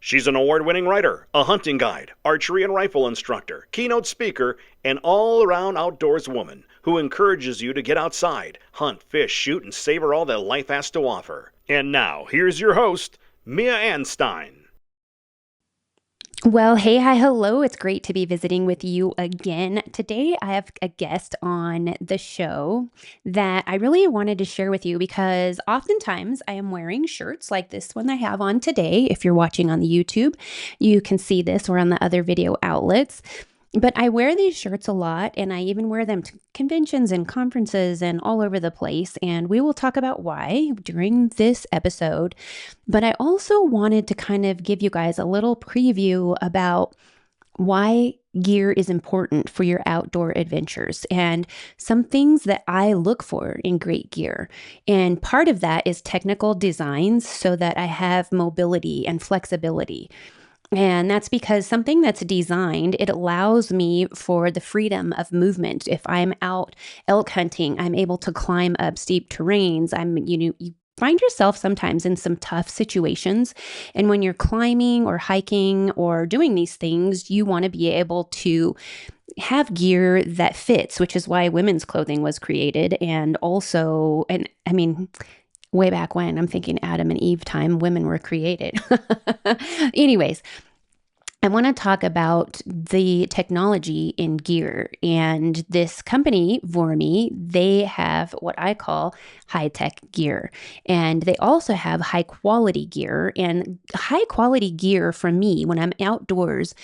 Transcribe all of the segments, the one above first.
She's an award-winning writer, a hunting guide, archery and rifle instructor, keynote speaker, and all-around outdoors woman who encourages you to get outside, hunt, fish, shoot, and savor all that life has to offer. And now, here's your host, Mia Anstine. Well, hey, hi, hello. It's great to be visiting with you again. Today, I have a guest on the show that I really wanted to share with you because oftentimes I am wearing shirts like this one I have on today. If you're watching on the YouTube, you can see this or on the other video outlets. But I wear these shirts a lot and I even wear them to conventions and conferences and all over the place. And we will talk about why during this episode. But I also wanted to kind of give you guys a little preview about why gear is important for your outdoor adventures and some things that I look for in great gear. And part of that is technical designs so that I have mobility and flexibility. And that's because something that's designed, it allows me for the freedom of movement. If I'm out elk hunting, I'm able to climb up steep terrains. You find yourself sometimes in some tough situations. And when you're climbing or hiking or doing these things, you want to be able to have gear that fits, which is why women's clothing was created. And also, and I mean, way back when, I'm thinking Adam and Eve time, women were created. Anyways, I want to talk about the technology in gear. And this company, Voormi, they have what I call high-tech gear. And they also have high-quality gear. And high-quality gear for me, when I'm outdoors,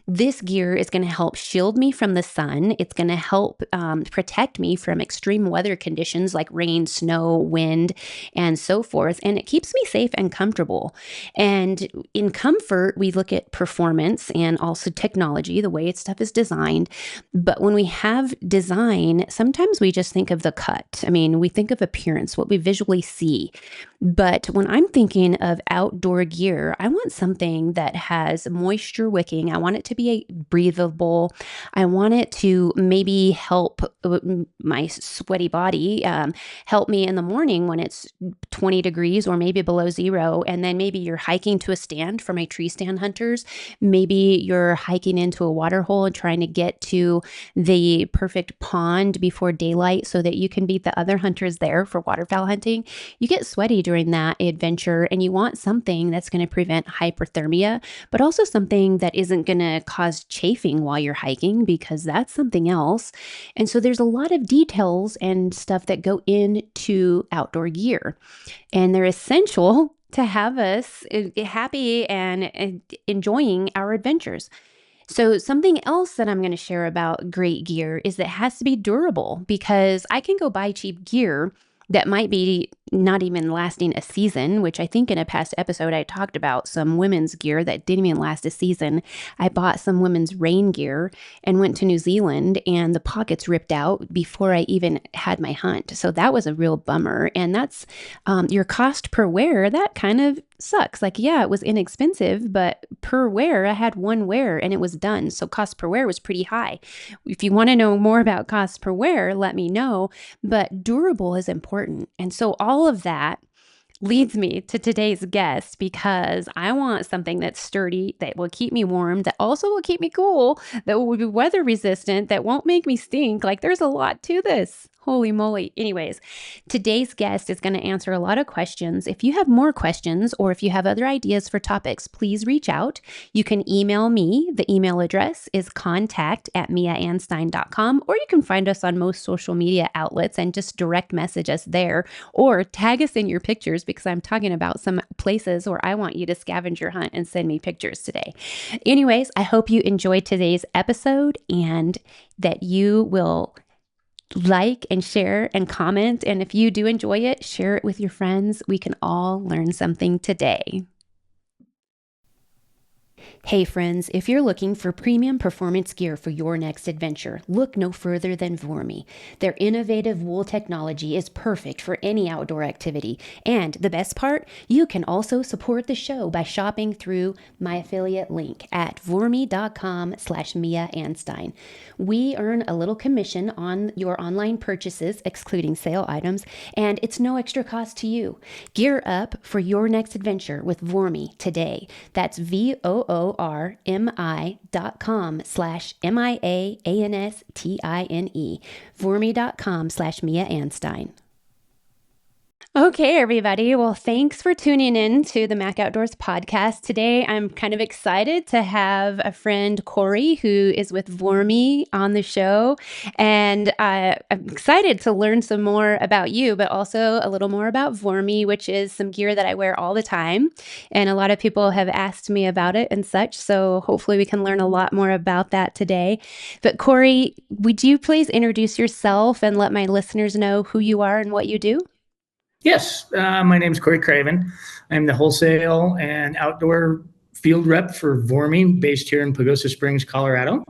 this gear is going to help shield me from the sun. It's going to help protect me from extreme weather conditions like rain, snow, wind, and so forth. And it keeps me safe and comfortable. And in comfort, we look at performance and also technology, the way stuff is designed. But when we have design, sometimes we just think of the cut. I mean, we think of appearance, what we visually see. But when I'm thinking of outdoor gear, I want something that has moisture wicking. I want it to be breathable. I want it to maybe help my sweaty body, help me in the morning when it's 20 degrees or maybe below zero. And then maybe you're hiking to a stand for my tree stand hunters. Maybe you're hiking into a water hole and trying to get to the perfect pond before daylight so that you can beat the other hunters there for waterfowl hunting. You get sweaty during that adventure and you want something that's going to prevent hyperthermia, but also something that isn't going to cause chafing while you're hiking because that's something else. And so there's a lot of details and stuff that go into outdoor gear, and they're essential to have us happy and enjoying our adventures. So something else that I'm going to share about great gear is that it has to be durable because I can go buy cheap gear that might be not even lasting a season, which I think in a past episode I talked about some women's gear that didn't even last a season. I bought some women's rain gear and went to New Zealand and the pockets ripped out before I even had my hunt. So that was a real bummer. And that's your cost per wear. That kind of sucks. Like, yeah, it was inexpensive, but per wear, I had one wear and it was done. So cost per wear was pretty high. If you want to know more about cost per wear, let me know. But durable is important. And so all of that leads me to today's guest because I want something that's sturdy, that will keep me warm, that also will keep me cool, that will be weather resistant, that won't make me stink. Like there's a lot to this. Holy moly. Anyways, today's guest is going to answer a lot of questions. If you have more questions or if you have other ideas for topics, please reach out. You can email me. The email address is contact@miaanstine.com, or you can find us on most social media outlets and just direct message us there or tag us in your pictures because I'm talking about some places where I want you to scavenger hunt and send me pictures today. Anyways, I hope you enjoyed today's episode and that you will like and share and comment. And if you do enjoy it, share it with your friends. We can all learn something today. Hey friends, if you're looking for premium performance gear for your next adventure, look no further than Voormi. Their innovative wool technology is perfect for any outdoor activity. And the best part, you can also support the show by shopping through my affiliate link at voormi.com/Mia Anstine. We earn a little commission on your online purchases, excluding sale items, and it's no extra cost to you. Gear up for your next adventure with Voormi today. That's VOORMI.com/MIAANSTINE. Voormi.com/Mia Anstine. Okay, everybody. Well, thanks for tuning in to the Mac Outdoors podcast. Today, I'm kind of excited to have a friend, Cory, who is with Voormi on the show. And I'm excited to learn some more about you, but also a little more about Voormi, which is some gear that I wear all the time. And a lot of people have asked me about it and such. So hopefully we can learn a lot more about that today. But Cory, would you please introduce yourself and let my listeners know who you are and what you do? Yes, my name is Cory Craven. I'm the wholesale and outdoor field rep for Voormi, based here in Pagosa Springs, Colorado.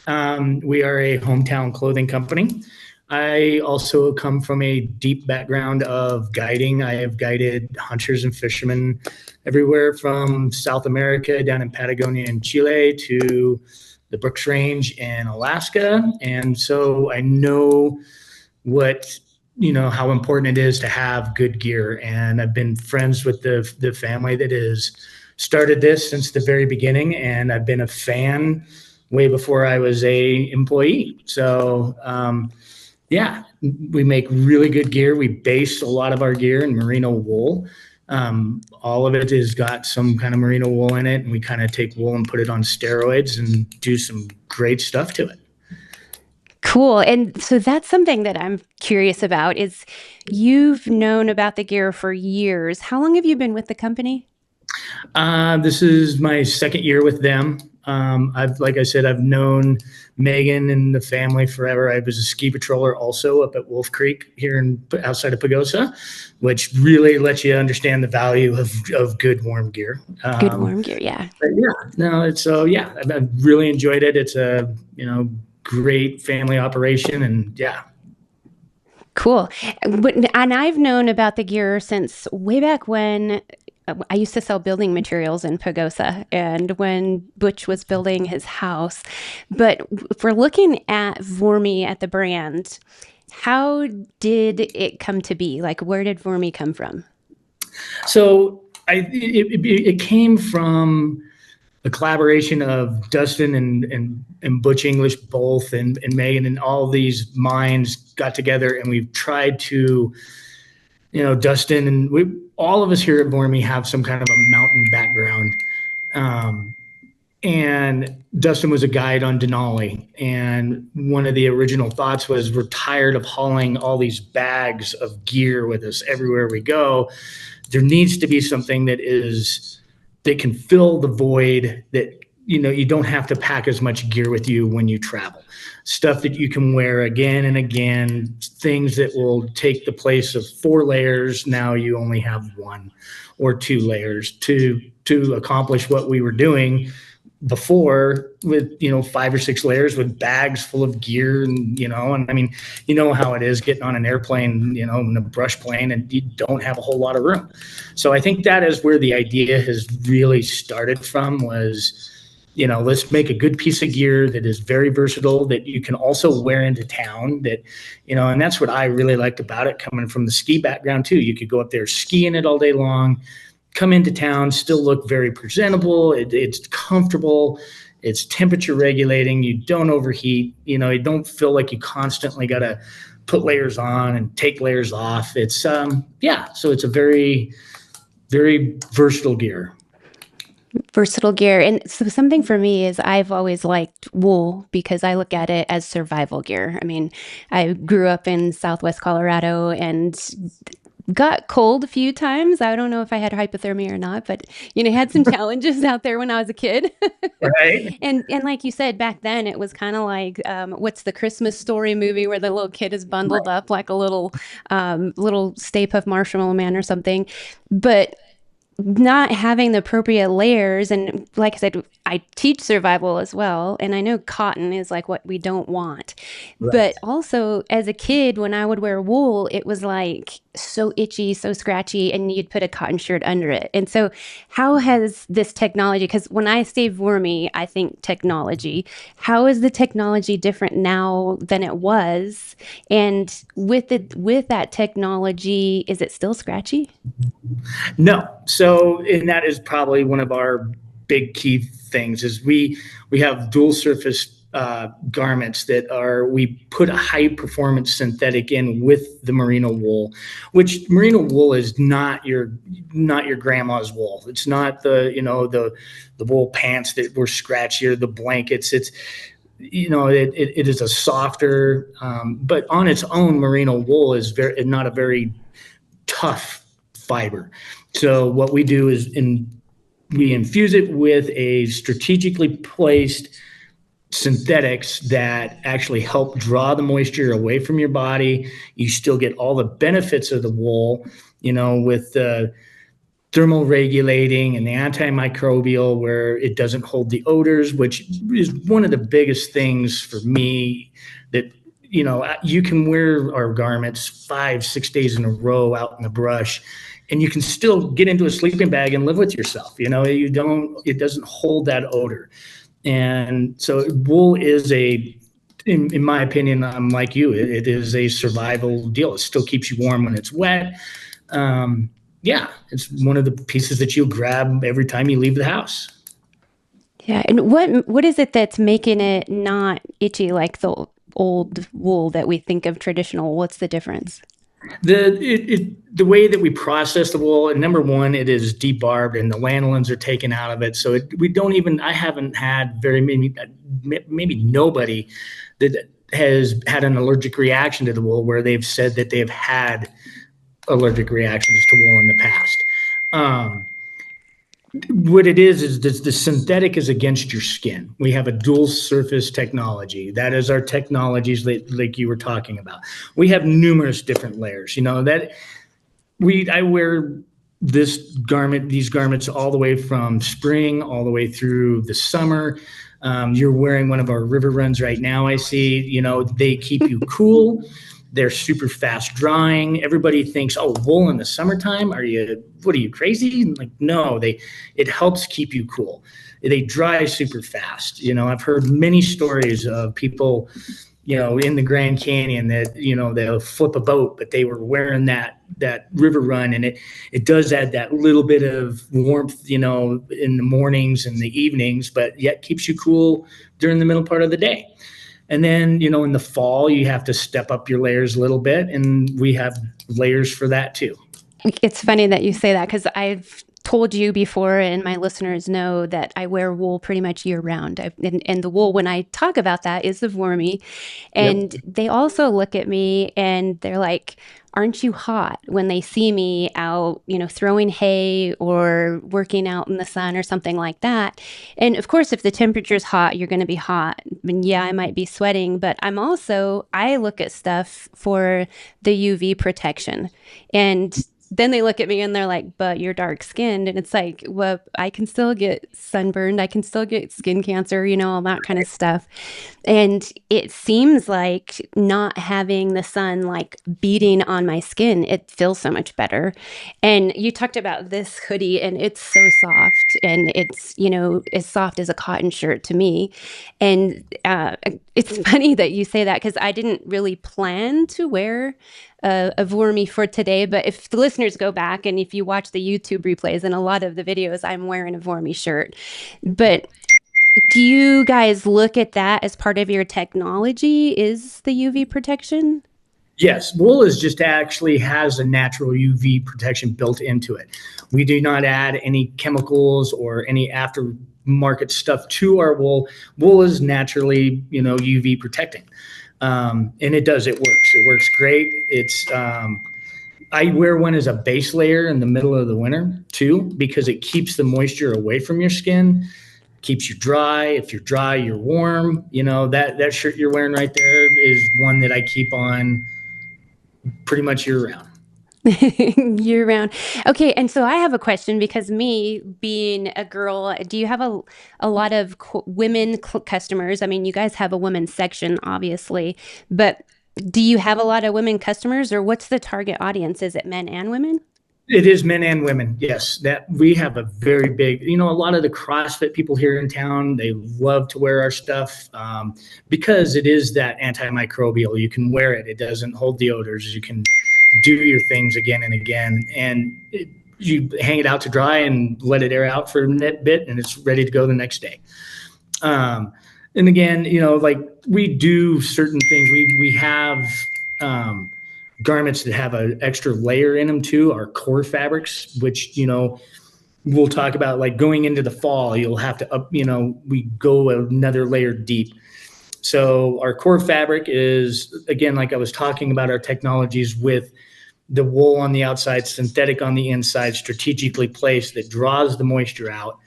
We are a hometown clothing company. I also come from a deep background of guiding. I have guided hunters and fishermen everywhere from South America down in Patagonia and Chile to the Brooks Range in Alaska. And so I know how important it is to have good gear. And I've been friends with the family that has started this since the very beginning. And I've been a fan way before I was a employee. So, we make really good gear. We base a lot of our gear in merino wool. All of it has got some kind of merino wool in it. And we kind of take wool and put it on steroids and do some great stuff to it. Cool. And so that's something that I'm curious about is you've known about the gear for years. How long have you been with the company? This is my second year with them. Like I said, I've known Megan and the family forever. I was a ski patroller also up at Wolf Creek here outside of Pagosa, which really lets you understand the value of good warm gear. Good warm gear, yeah. I've really enjoyed it. It's a, great family operation, and Cool. And I've known about the gear since way back when I used to sell building materials in Pagosa and when Butch was building his house. But if we're looking at Voormi at the brand, how did it come to be? Like, where did Voormi come from? So it came from a collaboration of Dustin and Butch English both, and Megan, and all these minds got together, and we've tried to, Dustin and all of us here at Voormi have some kind of a mountain background. And Dustin was a guide on Denali. And one of the original thoughts was, we're tired of hauling all these bags of gear with us everywhere we go. There needs to be something that can fill the void, that you don't have to pack as much gear with you when you travel. Stuff that you can wear again and again, things that will take the place of 4 layers. Now you only have 1 or 2 layers to accomplish what we were doing before with 5 or 6 layers with bags full of gear. And and I mean, how it is getting on an airplane, in a brush plane, and you don't have a whole lot of room. So I think that is where the idea has really started from, was let's make a good piece of gear that is very versatile, that you can also wear into town, that and that's what I really liked about it, coming from the ski background too. You could go up there skiing it all day long, come into town, still look very presentable. It's comfortable. It's temperature regulating. You don't overheat. You don't feel like you constantly got to put layers on and take layers off. It's so it's a very, very versatile gear. Versatile gear. And so something for me is I've always liked wool because I look at it as survival gear. I mean, I grew up in Southwest Colorado and got cold a few times. I don't know if I had hypothermia or not, but had some challenges out there when I was a kid. Right. And like you said, back then it was kind of like what's the Christmas Story movie where the little kid is bundled up like a little Stay Puft Marshmallow Man or something. But not having the appropriate layers. And like I said, I teach survival as well, and I know cotton is like what we don't want. Right. But also as a kid, when I would wear wool, it was like so itchy, so scratchy, and you'd put a cotton shirt under it. And so how has this technology, because when I say Voormi, I think technology, how is the technology different now than it was? And with that technology, is it still scratchy? No. So, and that is probably one of our big key things is we have dual surface garments that are we put a high performance synthetic in with the merino wool, which merino wool is not your grandma's wool. It's not the wool pants that were scratchier, the blankets. It's it is a softer, but on its own, merino wool is not a very tough fiber. So what we do is we infuse it with a strategically placed synthetics that actually help draw the moisture away from your body. You still get all the benefits of the wool, with the thermal regulating and the antimicrobial, where it doesn't hold the odors, which is one of the biggest things for me that you can wear our garments 5-6 days in a row out in the brush, and you can still get into a sleeping bag and live with yourself. It doesn't hold that odor. And so wool is in my opinion, I'm like you, it is a survival deal. It still keeps you warm when it's wet. Yeah, it's one of the pieces that you'll grab every time you leave the house. Yeah, and what is it that's making it not itchy like the old wool that we think of traditional? What's the difference? The way that we process the wool, and number one, it is debarbed and the lanolins are taken out of it. So I haven't had very many, maybe nobody that has had an allergic reaction to the wool where they've said that they've had allergic reactions to wool in the past. What it is the synthetic is against your skin. We have a dual surface technology. That is our technologies like you were talking about. We have numerous different layers. I wear these garments all the way from spring all the way through the summer. You're wearing one of our river runs right now. I see, they keep you cool. They're super fast drying. Everybody thinks, oh, wool in the summertime? What are you crazy? Like, no, it helps keep you cool. They dry super fast. I've heard many stories of people, in the Grand Canyon that, they'll flip a boat, but they were wearing that river run, and it does add that little bit of warmth, in the mornings and the evenings, but yet keeps you cool during the middle part of the day. And then, in the fall, you have to step up your layers a little bit, and we have layers for that too. It's funny that you say that because I've told you before, and my listeners know that I wear wool pretty much year round. And the wool, when I talk about that, is the Voormi. Yep. And they also look at me and they're like, aren't you hot when they see me out, throwing hay or working out in the sun or something like that? And of course, if the temperature's hot, you're going to be hot. And yeah, I might be sweating, but I look at stuff for the UV protection. And then they look at me and they're like, but you're dark skinned. And it's like, well, I can still get sunburned. I can still get skin cancer, all that kind of stuff. And it seems like not having the sun like beating on my skin, it feels so much better. And you talked about this hoodie, and it's so soft, and it's, as soft as a cotton shirt to me. And it's funny that you say that because I didn't really plan to wear a Voormi for today. But if the listeners go back and if you watch the YouTube replays and a lot of the videos, I'm wearing a Voormi shirt. But do you guys look at that as part of your technology? Is the UV protection? Yes, wool is just actually has a natural UV protection built into it. We do not add any chemicals or any aftermarket stuff to our wool. Wool is naturally, UV protecting. And it does, it works. It works great. I wear one as a base layer in the middle of the winter too, because it keeps the moisture away from your skin, keeps you dry. If you're dry, you're warm. That shirt you're wearing right there is one that I keep on pretty much year round. Year round. Okay, and so I have a question because me being a girl, do you have a lot of women customers? I mean, you guys have a women's section, obviously, but do you have a lot of women customers, or what's the target audience? Is it men and women? It is men and women. Yes, that we have a very big. A lot of the CrossFit people here in town, they love to wear our stuff because it is that antimicrobial. You can wear it; it doesn't hold the odors. You can do your things again and again, and you hang it out to dry and let it air out for a bit, and it's ready to go the next day. And again, like we do certain things. We have garments that have an extra layer in them too, our core fabrics, which, we'll talk about, like going into the fall, you'll have to we go another layer deep. So our core fabric is, again, like I was talking about, our technologies with the wool on the outside, synthetic on the inside, strategically placed that draws the moisture out.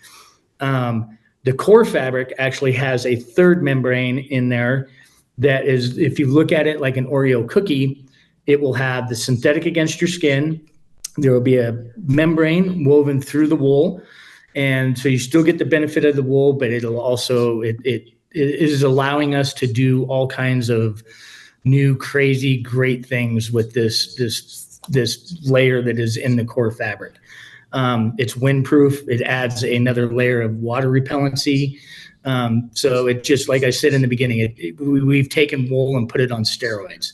The core fabric actually has a third membrane in there that is, if you look at it like an Oreo cookie, it will have the synthetic against your skin. There will be a membrane woven through the wool. And so you still get the benefit of the wool, but it'll also, it is allowing us to do all kinds of new, crazy, great things with this layer that is in the core fabric. It's windproof. It adds another layer of water repellency. So it just, like I said in the beginning, we've taken wool and put it on steroids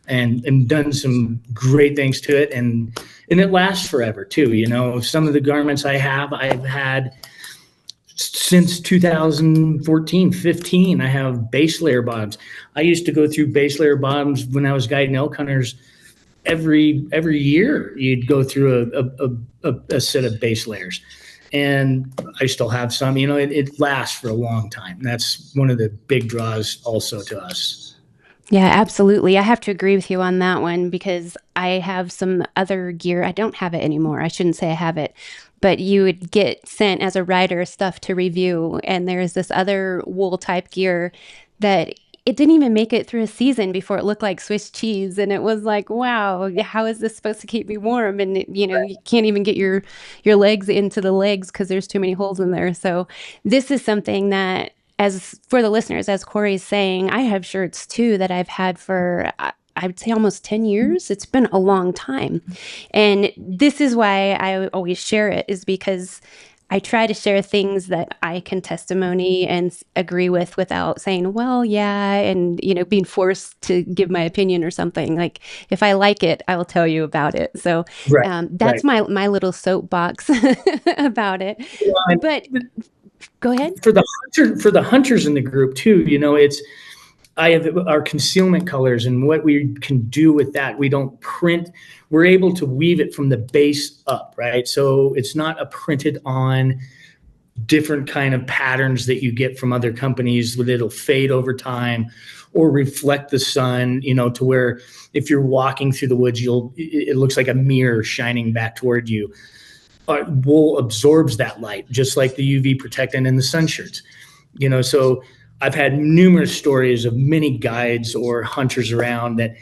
and done some great things to it. And it lasts forever too. Some of the garments I've had since 2014, 15, I have base layer bottoms. I used to go through base layer bottoms when I was guiding elk hunters. Every year you'd go through a set of base layers, and I still have some. It lasts for a long time. That's one of the big draws also to us. Yeah, absolutely. I have to agree with you on that one because I have some other gear. I don't have it anymore. I shouldn't say I have it, but you would get sent as a rider stuff to review. And there's this other wool type gear that it didn't even make it through a season before it looked like Swiss cheese. And it was like, wow, how is this supposed to keep me warm? And you can't even get your legs into the legs because there's too many holes in there. So this is something that, as for the listeners, as Cory's saying, I have shirts too that I've had for, I would say, almost 10 years. It's been a long time. And this is why I always share it, is because I try to share things that I can testimony and agree with without saying, well, yeah, and, being forced to give my opinion or something. Like, if I like it, I will tell you about it. So that's right. my little soapbox about it. Well, but go ahead. For the hunters in the group too, I have our concealment colors, and what we can do with that, we don't print. We're able to weave it from the base up, right? So it's not a printed on different kind of patterns that you get from other companies, that it'll fade over time or reflect the sun, to where if you're walking through the woods, it looks like a mirror shining back toward you. Wool absorbs that light, just like the UV protectant in the sun shirts. So I've had numerous stories of many guides or hunters around that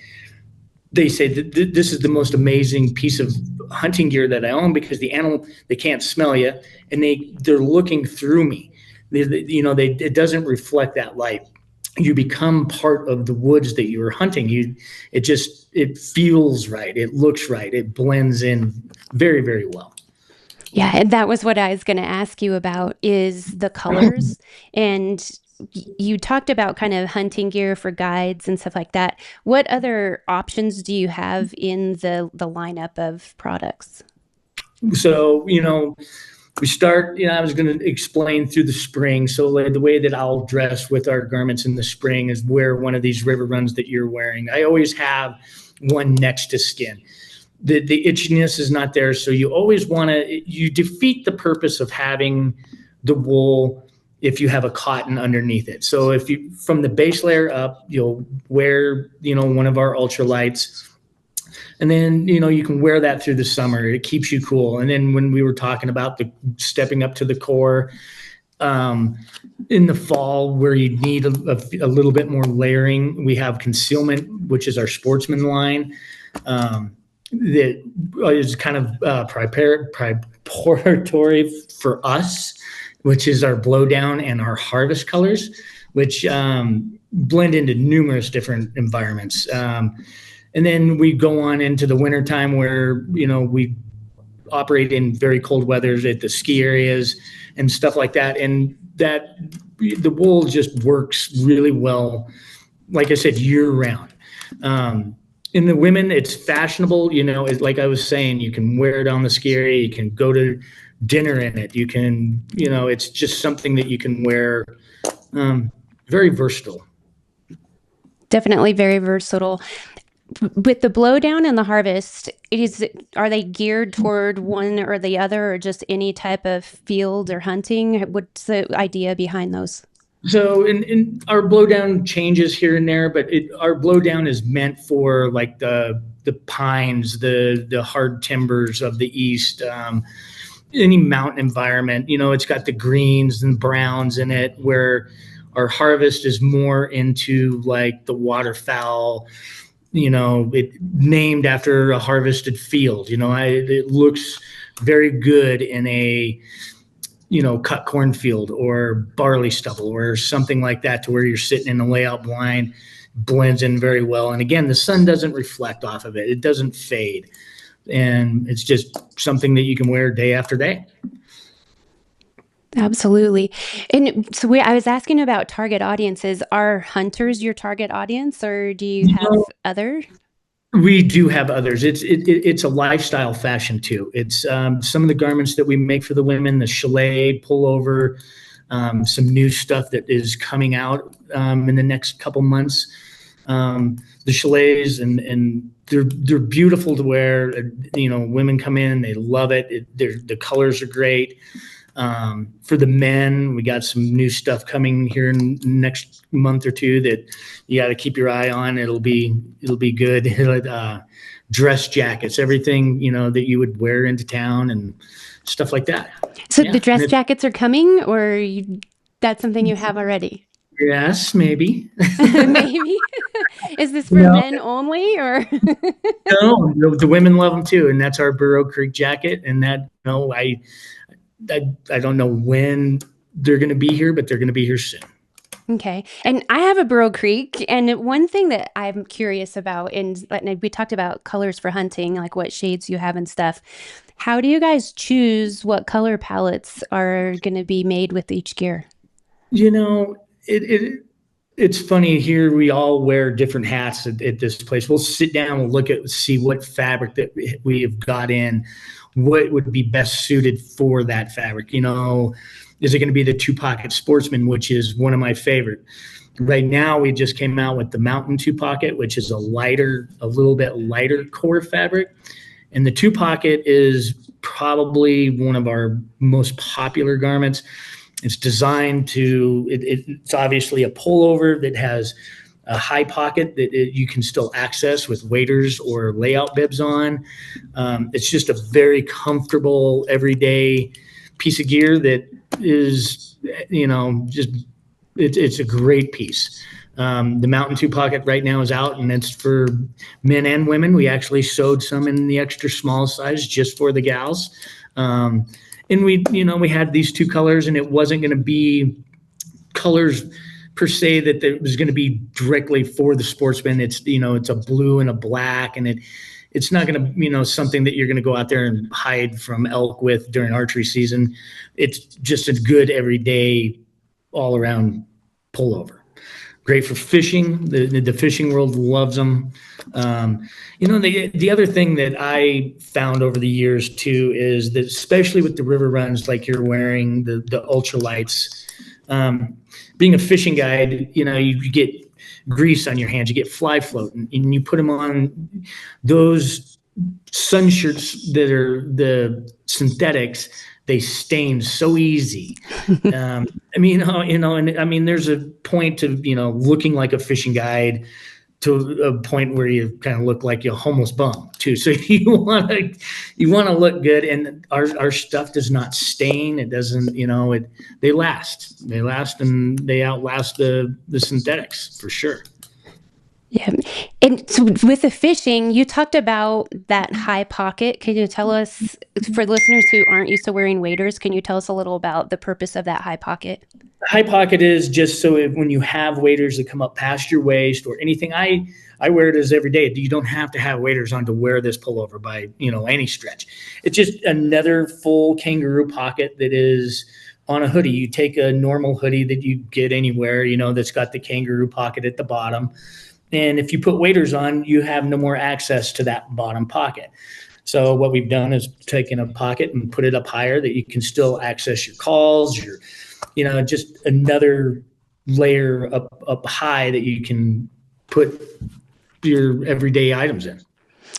they say that this is the most amazing piece of hunting gear that I own, because the animal, they can't smell you, and they're looking through me. It doesn't reflect that light. You become part of the woods that you're hunting. It feels right. It looks right. It blends in very, very well. Yeah, and that was what I was going to ask you about, is the colors. And you talked about kind of hunting gear for guides and stuff like that. What other options do you have in the lineup of products? So, we start, I was going to explain through the spring. So the way that I'll dress with our garments in the spring is wear one of these river runs that you're wearing. I always have one next to skin. The itchiness is not there. So you always you defeat the purpose of having the wool if you have a cotton underneath it. So if you, from the base layer up, you'll wear, one of our ultralights, and then, you can wear that through the summer. It keeps you cool. And then when we were talking about the stepping up to the core, in the fall, where you need a little bit more layering, we have concealment, which is our sportsman line. that is kind of preparatory for us, which is our blowdown and our harvest colors, which blend into numerous different environments. And then we go on into the wintertime where, we operate in very cold weathers at the ski areas and stuff like that. And that the wool just works really well, like I said, year round. In the women, it's fashionable. Like I was saying, you can wear it on the ski area. You can go to dinner in it. You can, it's just something that you can wear. Very versatile. Definitely very versatile. With the blowdown and the harvest, are they geared toward one or the other, or just any type of field or hunting? What's the idea behind those? So in our blowdown changes here and there, but our blowdown is meant for like the pines, the hard timbers of the East, any mountain environment. It's got the greens and browns in it, where our harvest is more into like the waterfowl, it named after a harvested field. It looks very good in a, cut cornfield or barley stubble or something like that, to where you're sitting in a layout blind, blends in very well. And again, the sun doesn't reflect off of it. It doesn't fade. And it's just something that you can wear day after day. Absolutely. And so I was asking about target audiences. Are hunters your target audience, or do you have other? We do have others. It's a lifestyle fashion too. It's some of the garments that we make for the women, the chalet pullover, some new stuff that is coming out in the next couple months. The chalets, and they're beautiful to wear. Women come in, they love it. The colors are great. For the men, we got some new stuff coming here in the next month or two that you got to keep your eye on. It'll be good. Dress jackets, everything, that you would wear into town and stuff like that. So the dress jackets are coming, or that's something you have already? Yes, maybe. Maybe. Is this for men only, or? No, the women love them too. And that's our Burrow Creek jacket. And that, I don't know when they're going to be here, but they're going to be here soon. Okay. And I have a Burrow Creek. And one thing that I'm curious about, and we talked about colors for hunting, like what shades you have and stuff. How do you guys choose what color palettes are going to be made with each gear? It's funny here. We all wear different hats at this place. We'll sit down and see what fabric that we have got in, what would be best suited for that fabric. Is it going to be the 2-pocket Sportsman, which is one of my favorite? Right now, we just came out with the Mountain 2-pocket, which is a little bit lighter core fabric. And the 2-pocket is probably one of our most popular garments. It's designed it's obviously a pullover that has a high pocket that you can still access with waders or layout bibs on. It's just a very comfortable, everyday piece of gear that is, it's a great piece. The Mountain 2-pocket right now is out, and it's for men and women. We actually sewed some in the extra small size just for the gals. And we had these 2 colors, and it wasn't going to be colors per se that it was going to be directly for the sportsman. It's a blue and a black, and it's not going to something that you're going to go out there and hide from elk with during archery season. It's just a good everyday all around pullover. Great for fishing. The fishing world loves them. The other thing that I found over the years too is that, especially with the river runs like you're wearing, the ultralights, being a fishing guide, you get grease on your hands, you get fly float, and you put them on those sun shirts that are the synthetics. They stain so easy. And there's a point to, looking like a fishing guide to a point where you kind of look like a homeless bum too. So you want to look good, and our stuff does not stain. It doesn't, they last, and they outlast the synthetics for sure. Yeah. And so with the fishing, you talked about that high pocket. Can you tell us, for listeners who aren't used to wearing waders, can you tell us a little about the purpose of that high pocket? High pocket is just so when you have waders that come up past your waist or anything, I wear it as every day. You don't have to have waders on to wear this pullover by any stretch. It's just another full kangaroo pocket that is on a hoodie. You take a normal hoodie that you get anywhere, that's got the kangaroo pocket at the bottom, and if you put waders on, you have no more access to that bottom pocket. So what we've done is taken a pocket and put it up higher that you can still access your calls, just another layer up high that you can put your everyday items in.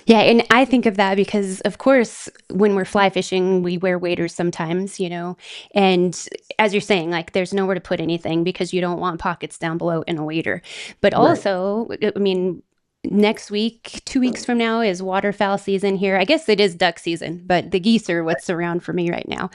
Yeah, and I think of that because, of course, when we're fly fishing, we wear waders sometimes, and as you're saying, like there's nowhere to put anything because you don't want pockets down below in a wader. But Right. also, I mean, next week, 2 weeks from now, is waterfowl season here. I guess it is duck season, but the geese are what's around for me right now.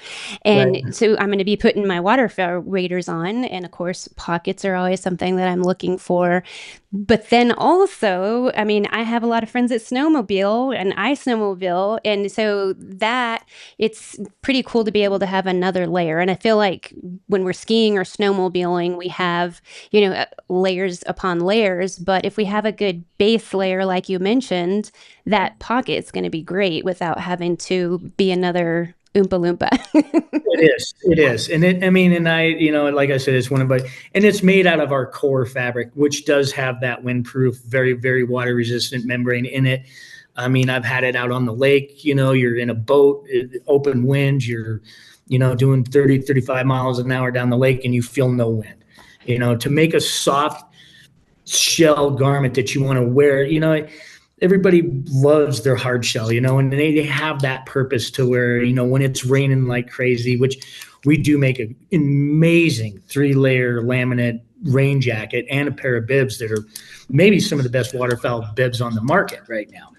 Right. And so I'm going to be putting my waterfowl waders on. And of course, pockets are always something that I'm looking for. But then also, I mean, I have a lot of friends that snowmobile and I snowmobile. And so that it's pretty cool to be able to have another layer. And I feel like when we're skiing or snowmobiling, we have, layers upon layers. But if we have a good base layer, like you mentioned, that pocket's going to be great without having to be another Oompa Loompa. It is. And like I said, it's and it's made out of our core fabric, which does have that windproof, very, very water resistant membrane in it. I mean, I've had it out on the lake, you're in a boat, open winds, you're, doing 30, 35 miles an hour down the lake and you feel no wind, to make a soft shell garment that you want to wear, everybody loves their hard shell, and they have that purpose to where, when it's raining like crazy, which we do make an amazing 3-layer laminate rain jacket and a pair of bibs that are maybe some of the best waterfowl bibs on the market right now.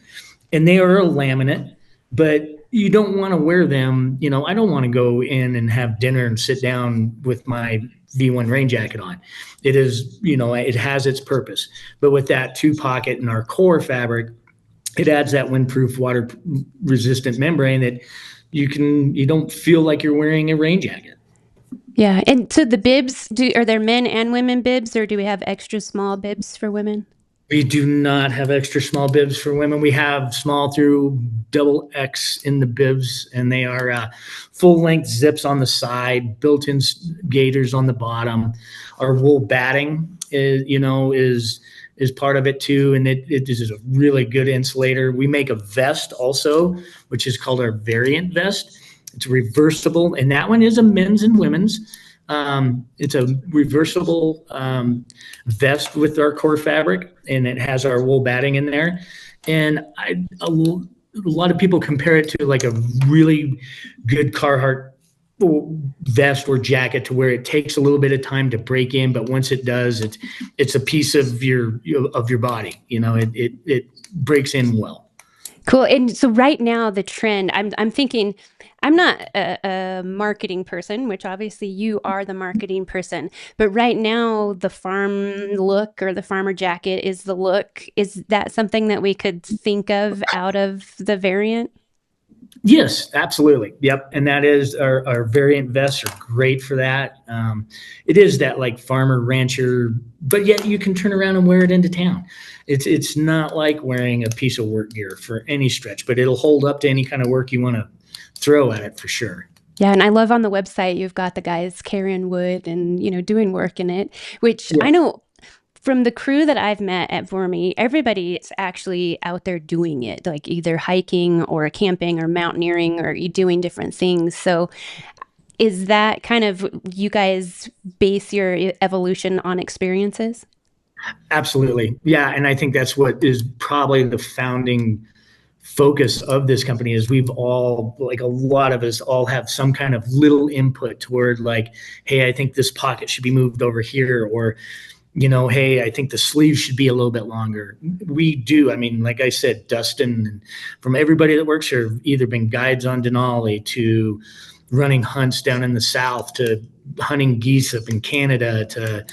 And they are a laminate, but you don't want to wear them. I don't want to go in and have dinner and sit down with my V1 rain jacket on. It is, it has its purpose. But with that 2-pocket and our core fabric, it adds that windproof, water resistant membrane that you don't feel like you're wearing a rain jacket. Yeah. And so the bibs, are there men and women bibs, or do we have extra small bibs for women? We do not have extra small bibs for women. We have small through double X in the bibs, and they are full length zips on the side, built-in gaiters on the bottom. Our wool batting is part of it too, and it is a really good insulator. We make a vest also, which is called our variant vest. It's reversible, and that one is a men's and women's. It's a reversible vest with our core fabric, and it has our wool batting in there. And a lot of people compare it to like a really good Carhartt vest or jacket, to where it takes a little bit of time to break in, but once it does, it's a piece of your body. It breaks in well. Cool. And so right now the trend, I'm thinking, I'm not a marketing person, which obviously you are the marketing person, but right now the farm look or the farmer jacket is the look. Is that something that we could think of out of the variant? Yes, absolutely. Yep. And that is our variant vests are great for that. It is that like farmer rancher, but yet you can turn around and wear it into town. It's not like wearing a piece of work gear for any stretch, but it'll hold up to any kind of work you want to throw at it for sure. Yeah, and I love on the website you've got the guys carrying wood and doing work in it, which Yeah. I know from the crew that I've met at Voormi, everybody is actually out there doing it, like either hiking or camping or mountaineering or doing different things. So is that kind of, you guys base your evolution on experiences? Absolutely. Yeah. And I think that's what is probably the founding focus of this company is we've all, like a lot of us all have some kind of little input toward like, hey, I think this pocket should be moved over here, or, hey, I think the sleeve should be a little bit longer. We do. I mean, like I said, Dustin, and from everybody that works here, have either been guides on Denali to running hunts down in the South to hunting geese up in Canada to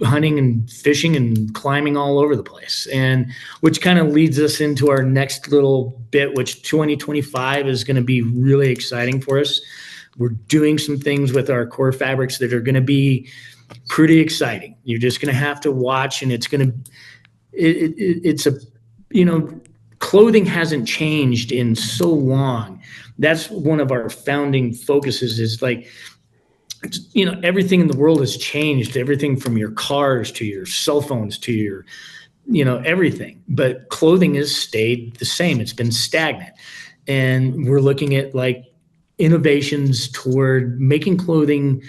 hunting and fishing and climbing all over the place. And which kind of leads us into our next little bit, which 2025 is going to be really exciting for us. We're doing some things with our core fabrics that are going to be pretty exciting. You're just going to have to watch, and it's a, clothing hasn't changed in so long. That's one of our founding focuses, is like, everything in the world has changed, everything from your cars to your cell phones to your, everything. But clothing has stayed the same. It's been stagnant. And we're looking at like innovations toward making clothing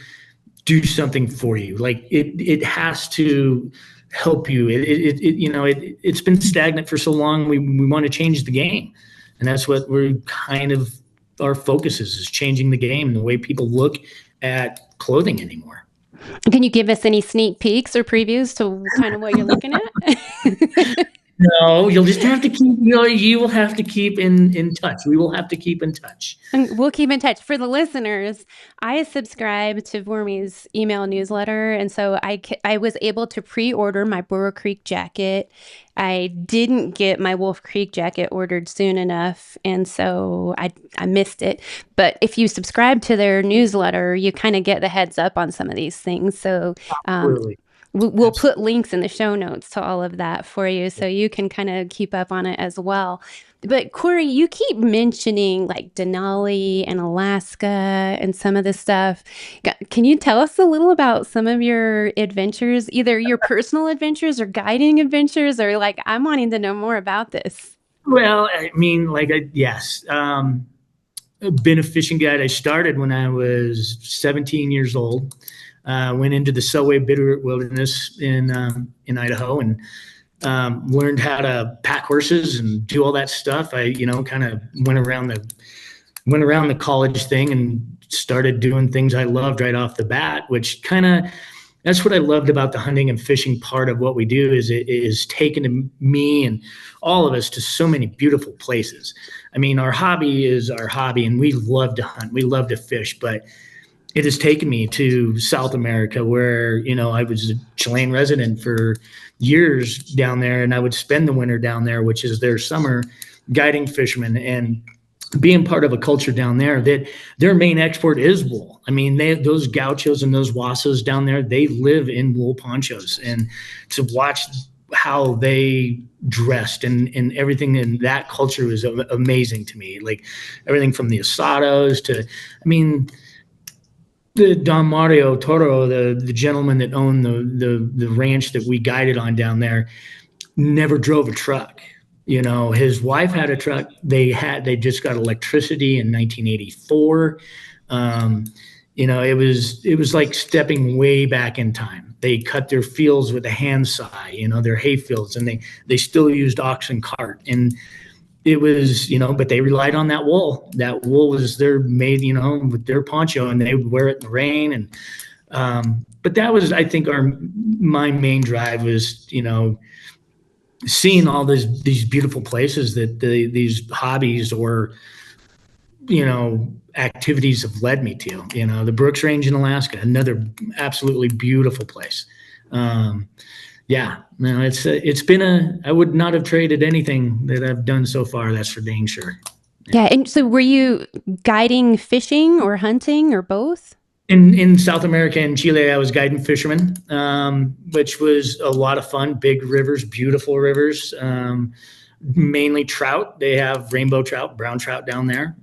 do something for you. Like it has to help you. It's been stagnant for so long. We want to change the game. And that's what we're kind of, our focus is changing the game and the way people look at clothing anymore. Can you give us any sneak peeks or previews to kind of what you're looking at? No, you'll just have to keep, you will have to keep in touch. We will have to keep in touch. And we'll keep in touch. For the listeners, I subscribe to Voormi's email newsletter, and so I was able to pre-order my Burro Creek jacket. I didn't get my Wolf Creek jacket ordered soon enough, and so I missed it. But if you subscribe to their newsletter, you kind of get the heads up on some of these things. So Absolutely. we'll put links in the show notes to all of that for you, so you can kind of keep up on it as well. But Cory, you keep mentioning like Denali and Alaska and some of this stuff. Can you tell us a little about some of your adventures, either your personal adventures or guiding adventures, or like, I'm wanting to know more about this. Well, I mean, yes. I've been a fishing guide. I started when I was 17 years old. Went into the Selway Bitterroot Wilderness in Idaho, and learned how to pack horses and do all that stuff. I, kind of went around the college thing and started doing things I loved right off the bat, which that's what I loved about the hunting and fishing part of what we do, is it is taken me and all of us to so many beautiful places. I mean, our hobby is our hobby, and we love to hunt, we love to fish, but it has taken me to South America, where, I was a Chilean resident for years down there, and I would spend the winter down there, which is their summer, guiding fishermen and being part of a culture down there that their main export is wool. I mean, those gauchos and those wassos down there, they live in wool ponchos, and to watch how they dressed and everything in that culture was amazing to me. Like everything from the asados to, the Don Mario Toro, the gentleman that owned the ranch that we guided on down there, never drove a truck. His wife had a truck. They just got electricity in 1984. It was like stepping way back in time. They cut their fields with a hand sigh, their hay fields, and they still used ox and cart. And it was, but they relied on that wool. That wool was their made, with their poncho, and they would wear it in the rain. And, but that was, I think, my main drive was, seeing all these beautiful places that these hobbies or, activities have led me to. The Brooks Range in Alaska, another absolutely beautiful place. It's been I would not have traded anything that I've done so far. That's for dang sure. Yeah. And so were you guiding fishing or hunting or both? In South America and Chile, I was guiding fishermen, which was a lot of fun. Big rivers, beautiful rivers, mainly trout. They have rainbow trout, brown trout down there.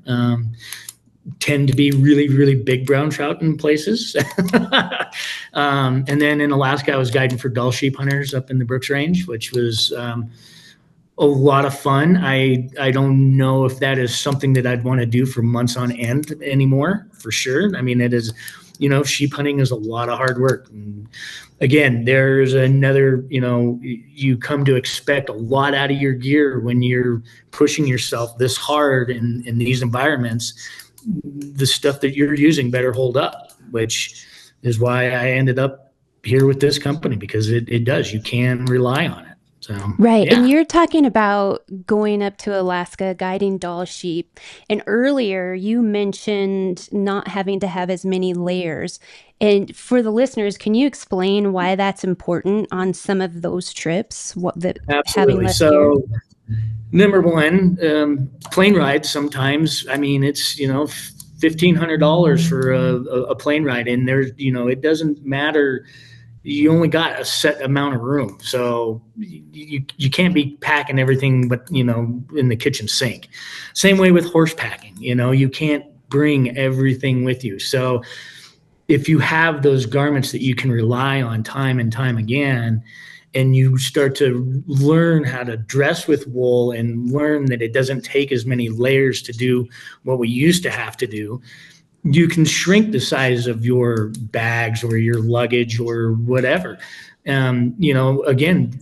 Tend to be really, really big brown trout in places. And then in Alaska, I was guiding for Dall sheep hunters up in the Brooks Range, which was a lot of fun. I don't know if that is something that I'd want to do for months on end anymore, for sure. I mean, it is, sheep hunting is a lot of hard work. And again, there's another, you come to expect a lot out of your gear when you're pushing yourself this hard in these environments. The stuff that you're using better hold up, which is why I ended up here with this company, because it does. You can rely on it. So, Right. yeah. And you're talking about going up to Alaska, guiding Dall sheep. And earlier you mentioned not having to have as many layers. And for the listeners, can you explain why that's important on some of those trips? What the having Absolutely. less gear? So, number one, plane rides sometimes. I mean, it's, $1,500 for a plane ride, and there's, it doesn't matter. You only got a set amount of room, so you can't be packing everything, but in the kitchen sink. Same way with horse packing. You can't bring everything with you. So if you have those garments that you can rely on time and time again, and you start to learn how to dress with wool and learn that it doesn't take as many layers to do what we used to have to do, you can shrink the size of your bags or your luggage or whatever. Again,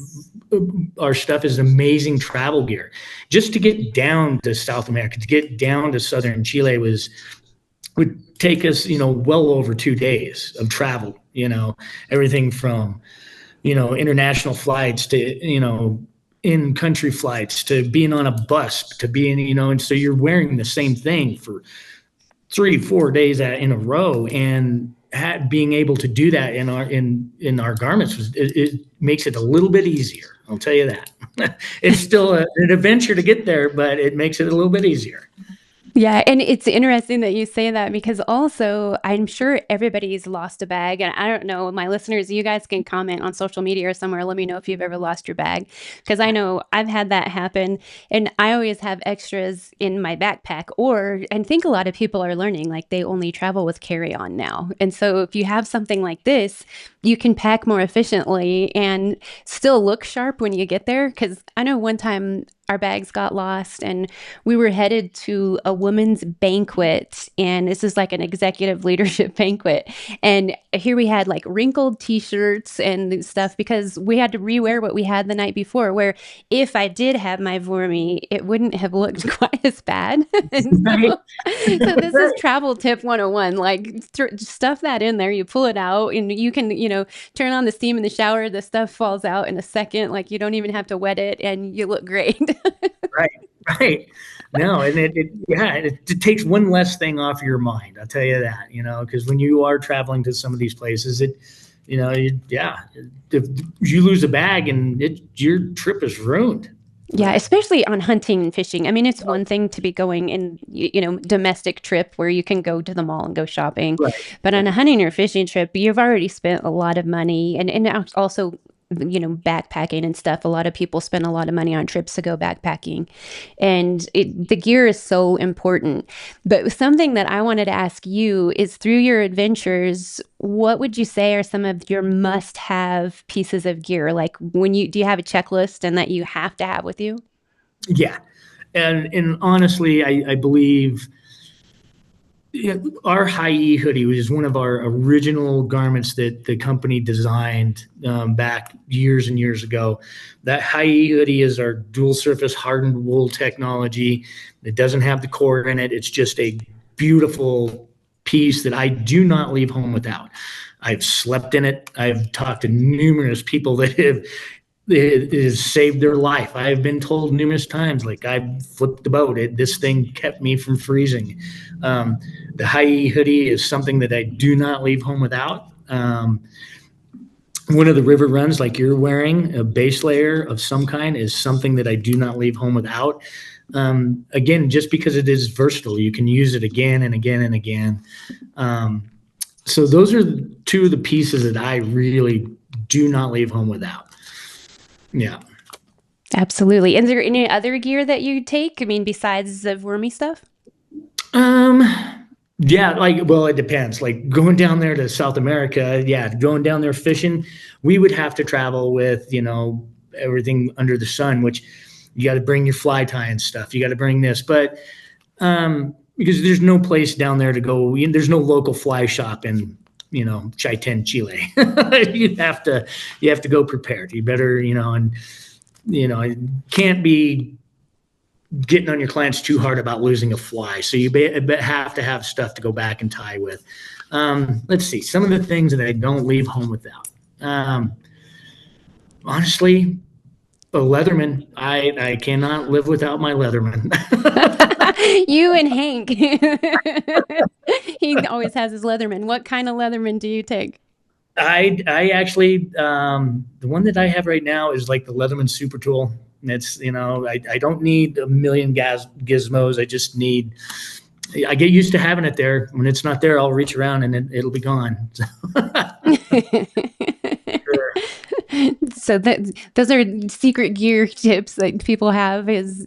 our stuff is amazing travel gear. Just to get down to South America, to get down to southern Chile would take us, well over 2 days of travel. Everything from international flights to in country flights to being on a bus to being and so you're wearing the same thing for 3-4 days in a row, and being able to do that in our garments it makes it a little bit easier. I'll tell you that. It's still an adventure to get there, but it makes it a little bit easier. Yeah, and it's interesting that you say that because also I'm sure everybody's lost a bag. And I don't know, my listeners, you guys can comment on social media or somewhere. Let me know if you've ever lost your bag because I know I've had that happen. And I always have extras in my backpack, and think a lot of people are learning like they only travel with carry on now. And so if you have something like this, you can pack more efficiently and still look sharp when you get there. Because I know one time our bags got lost and we were headed to a women's banquet, and this is like an executive leadership banquet, and here we had like wrinkled t-shirts and stuff because we had to rewear what we had the night before, where if I did have my Voormi, it wouldn't have looked quite as bad. And Right. so this is travel tip 101, like stuff that in there, you pull it out and you can turn on the steam in the shower, the stuff falls out in a second, like you don't even have to wet it and you look great. Right. Right. No, and it takes one less thing off your mind. I'll tell you that, because when you are traveling to some of these places, if you lose a bag and your trip is ruined. Yeah, especially on hunting and fishing. I mean, it's one thing to be going in, domestic trip where you can go to the mall and go shopping. Right. But on a hunting or fishing trip, you've already spent a lot of money and also, backpacking and stuff. A lot of people spend a lot of money on trips to go backpacking. And the gear is so important. But something that I wanted to ask you is through your adventures, what would you say are some of your must-have pieces of gear? Like do you have a checklist and that you have to have with you? Yeah. And honestly, I believe our high E hoodie was one of our original garments that the company designed back years and years ago. That high E hoodie is our dual surface hardened wool technology. It doesn't have the cord in it. It's just a beautiful piece that I do not leave home without. I've slept in it. I've talked to numerous people that it has saved their life. I have been told numerous times, like I flipped the boat. This thing kept me from freezing. The high E hoodie is something that I do not leave home without. One of the river runs, like you're wearing, a base layer of some kind, is something that I do not leave home without. Again, just because it is versatile, you can use it again and again and again. So those are two of the pieces that I really do not leave home without. Yeah. Absolutely. Is there any other gear that you take? I mean, besides the Wormy stuff? Yeah, it depends. Like going down there to South America, going down there fishing, we would have to travel with, everything under the sun, which you got to bring your fly tie and stuff. You got to bring this, but because there's no place down there to go, there's no local fly shop in, Chaiten, Chile. you have to go prepared. You better, it can't be getting on your clients too hard about losing a fly. So you have to have stuff to go back and tie with. Let's see, some of the things that I don't leave home without. Honestly, A Leatherman. I cannot live without my Leatherman. You and Hank. He always has his Leatherman. What kind of Leatherman do you take? I actually the one that I have right now is like the Leatherman Super Tool. And it's, I don't need a million gizmos. I just need, I get used to having it there. When it's not there, I'll reach around and it'll be gone. Sure. So those are secret gear tips that people have, is,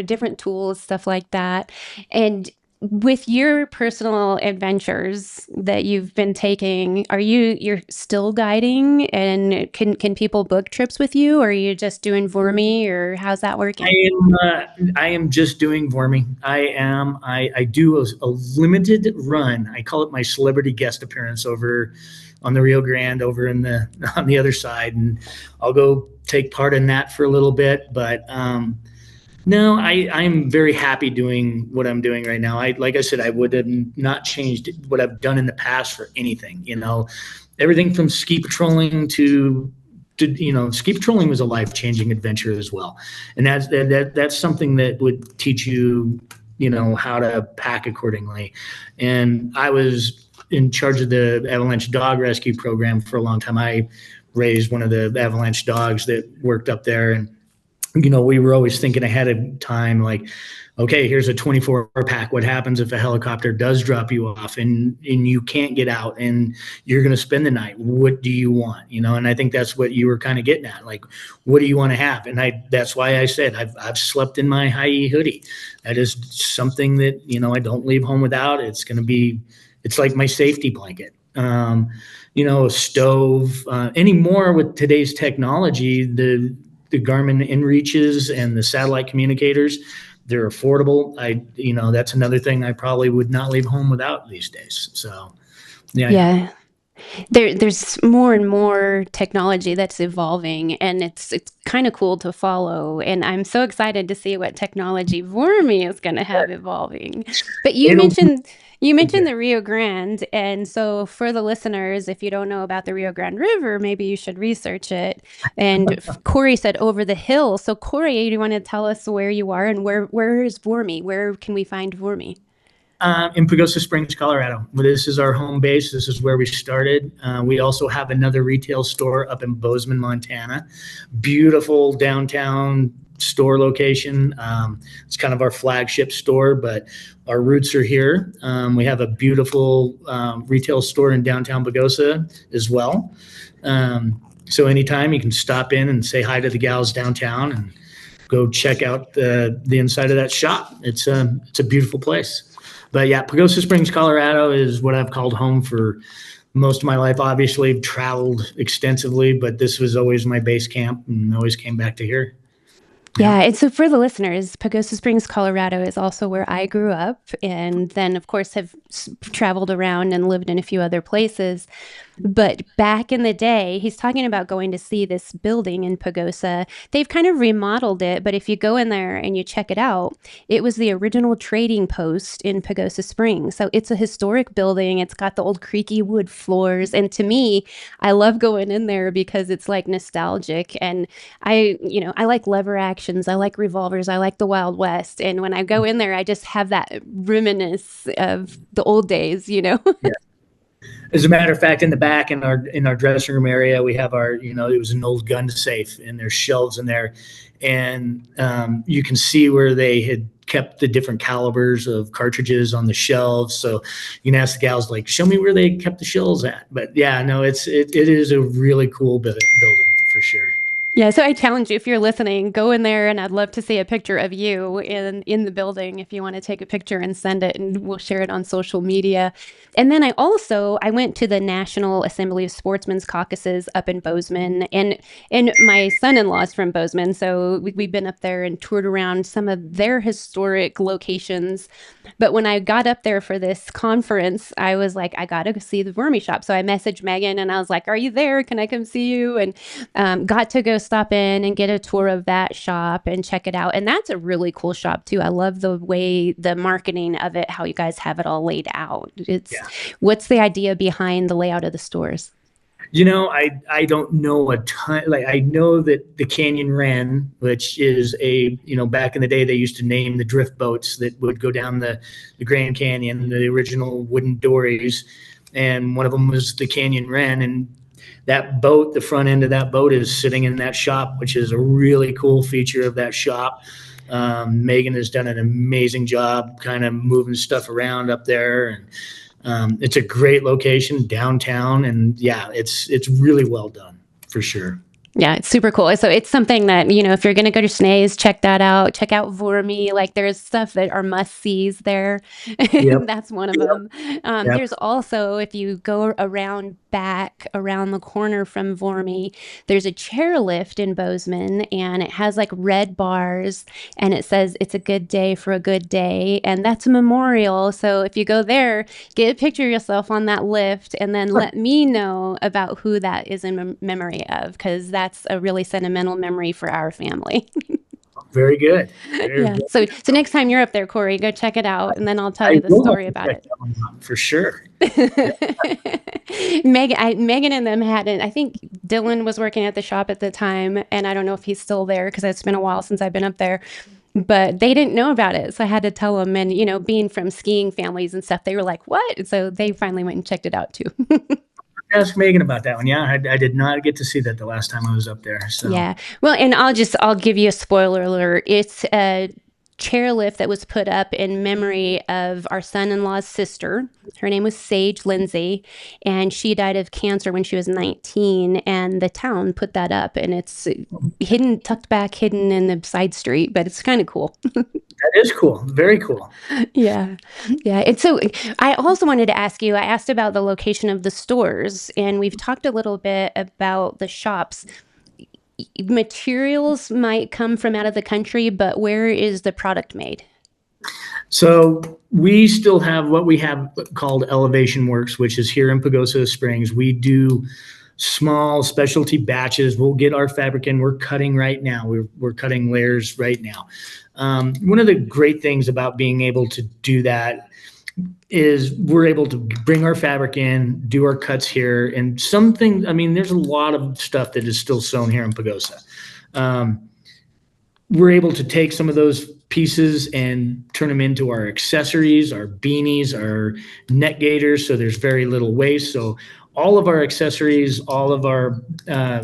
different tools, stuff like that. And with your personal adventures that you've been taking, you're still guiding, and can people book trips with you, or are you just doing Voormi, or how's that I working? am just doing Voormi. I do a limited run. I call it my celebrity guest appearance over on the Rio Grande over on the other side, and I'll go take part in that for a little bit. But no, I'm very happy doing what I'm doing right now. Like I said, I would have not changed what I've done in the past for anything. Everything from ski patrolling to ski patrolling was a life-changing adventure as well, and that's something that would teach you, how to pack accordingly. And I was in charge of the avalanche dog rescue program for a long time. I raised one of the avalanche dogs that worked up there, and we were always thinking ahead of time, like, okay, here's a 24-hour pack. What happens if a helicopter does drop you off and you can't get out and you're going to spend the night? What do you want? And I think that's what you were kind of getting at. Like, what do you want to have? And that's why I said I've slept in my high hoodie. That is something that, I don't leave home without. It's like my safety blanket. A stove, anymore with today's technology, the Garmin InReaches and the satellite communicators, they're affordable. That's another thing I probably would not leave home without these days. So, yeah. Yeah. There's more and more technology that's evolving, and it's kind of cool to follow. And I'm so excited to see what technology Vormi is going to have evolving. But you It'll be mentioned you mentioned good. the Rio Grande, and so for the listeners, if you don't know about the Rio Grande River, maybe you should research it. And Cory said over the hill. So Cory, do you want to tell us where you are, and where is Vormi? Where can we find Vormi? In Pagosa Springs, Colorado. This is our home base. This is where we started. We also have another retail store up in Bozeman, Montana. Beautiful downtown store location. It's kind of our flagship store, but our roots are here. We have a beautiful retail store in downtown Pagosa as well. So anytime you can stop in and say hi to the gals downtown and go check out the inside of that shop. It's a beautiful place. But yeah, Pagosa Springs, Colorado is what I've called home for most of my life. Obviously, I've traveled extensively, but this was always my base camp and always came back to here. Yeah. Yeah, and so for the listeners, Pagosa Springs, Colorado is also where I grew up, and then of course have traveled around and lived in a few other places. But back in the day, he's talking about going to see this building in Pagosa. They've kind of remodeled it, but if you go in there and you check it out, it was the original trading post in Pagosa Springs. So it's a historic building. It's got the old creaky wood floors, and to me, I love going in there because it's like nostalgic. And I like lever actions. I like revolvers. I like the Wild West. And when I go in there, I just have that reminiscence of the old days. Yeah. As a matter of fact, in the back in our dressing room area, we have it was an old gun safe, and there's shelves in there, and you can see where they had kept the different calibers of cartridges on the shelves. So you can ask the gals, like, show me where they kept the shells at. But yeah, no, it is a really cool building for sure. Yeah, so I challenge you, if you're listening, go in there, and I'd love to see a picture of you in the building. If you want to take a picture and send it, and we'll share it on social media. And then I went to the National Assembly of Sportsmen's Caucuses up in Bozeman, and my son-in-law is from Bozeman, so we've been up there and toured around some of their historic locations. But when I got up there for this conference, I was like, I gotta go see the Wormy shop. So I messaged Megan and I was like, "Are you there? Can I come see you?" And got to go stop in and get a tour of that shop and check it out. And that's a really cool shop too. I love the way the marketing of it, how you guys have it all laid out. Yeah. What's the idea behind the layout of the stores? I don't know a ton. Like, I know that the Canyon Wren, which is back in the day, they used to name the drift boats that would go down the Grand Canyon, the original wooden dories. And one of them was the Canyon Wren. And that boat, the front end of that boat is sitting in that shop, which is a really cool feature of that shop. Megan has done an amazing job kind of moving stuff around up there. And it's a great location downtown, and yeah, it's really well done for sure. Yeah, it's super cool. So it's something that, if you're going to go to Snays, check that out. Check out Voormi. Like, there's stuff that are must-sees there. Yep. That's one of them. Yep. There's also, if you go around the corner from Voormi, there's a chairlift in Bozeman, and it has like red bars, and it says it's a good day for a good day. And that's a memorial. So if you go there, get a picture of yourself on that lift, and then let me know about who that is in memory of, because that's a really sentimental memory for our family. Very good. Very Yeah. good. So next time you're up there, Cory, go check it out, and then I'll tell I you the will have story to about check it. that one out for sure. Megan and them hadn't. I think Dylan was working at the shop at the time, and I don't know if he's still there because it's been a while since I've been up there. But they didn't know about it, so I had to tell them. And being from skiing families and stuff, they were like, "What?" So they finally went and checked it out too. Ask Megan about that one. Yeah, I did not get to see that the last time I was up there. So Yeah. Well, and I'll give you a spoiler alert. It's a chairlift that was put up in memory of our son-in-law's sister. Her name was Sage Lindsay, and she died of cancer when she was 19, and the town put that up, and it's tucked back, hidden in the side street, but it's kind of cool. that is cool. Very cool. Yeah. Yeah. And so I also wanted to ask you, I asked about the location of the stores, and we've talked a little bit about the shops. Materials might come from out of the country, but where is the product made? So we still have what we have called Elevation Works, which is here in Pagosa Springs. We do small specialty batches. We'll get our fabric in. We're cutting right now. We're cutting layers right now. One of the great things about being able to do that is we're able to bring our fabric in, do our cuts here, and there's a lot of stuff that is still sewn here in Pagosa. We're able to take some of those pieces and turn them into our accessories, our beanies, our neck gaiters, so there's very little waste. So all of our accessories, all of our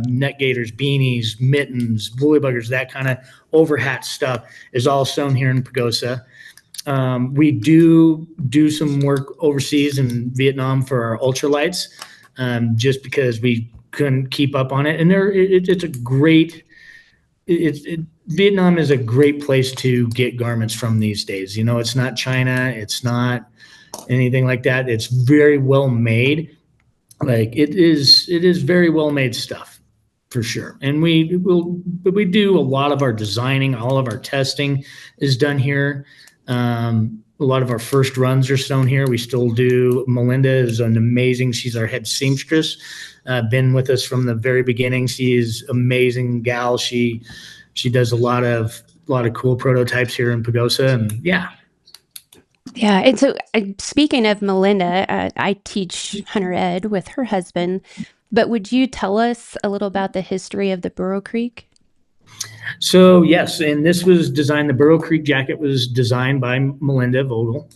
neck gaiters, beanies, mittens, woolly buggers, that kind of over hat stuff is all sewn here in Pagosa. We do some work overseas in Vietnam for our ultralights, just because we couldn't keep up on it. And Vietnam is a great place to get garments from these days. It's not China, it's not anything like that. It's very well made. Like, it is very well made stuff for sure. And we do a lot of our designing, all of our testing is done here. A lot of our first runs are sewn here. We still do. Melinda is she's our head seamstress. Been with us from the very beginning. She is amazing gal. She does a lot of cool prototypes here in Pagosa, and yeah. Yeah. And so, speaking of Melinda, I teach Hunter Ed with her husband, but would you tell us a little about the history of the Burrow Creek? So yes, and the Burrow Creek jacket was designed by Melinda Vogel,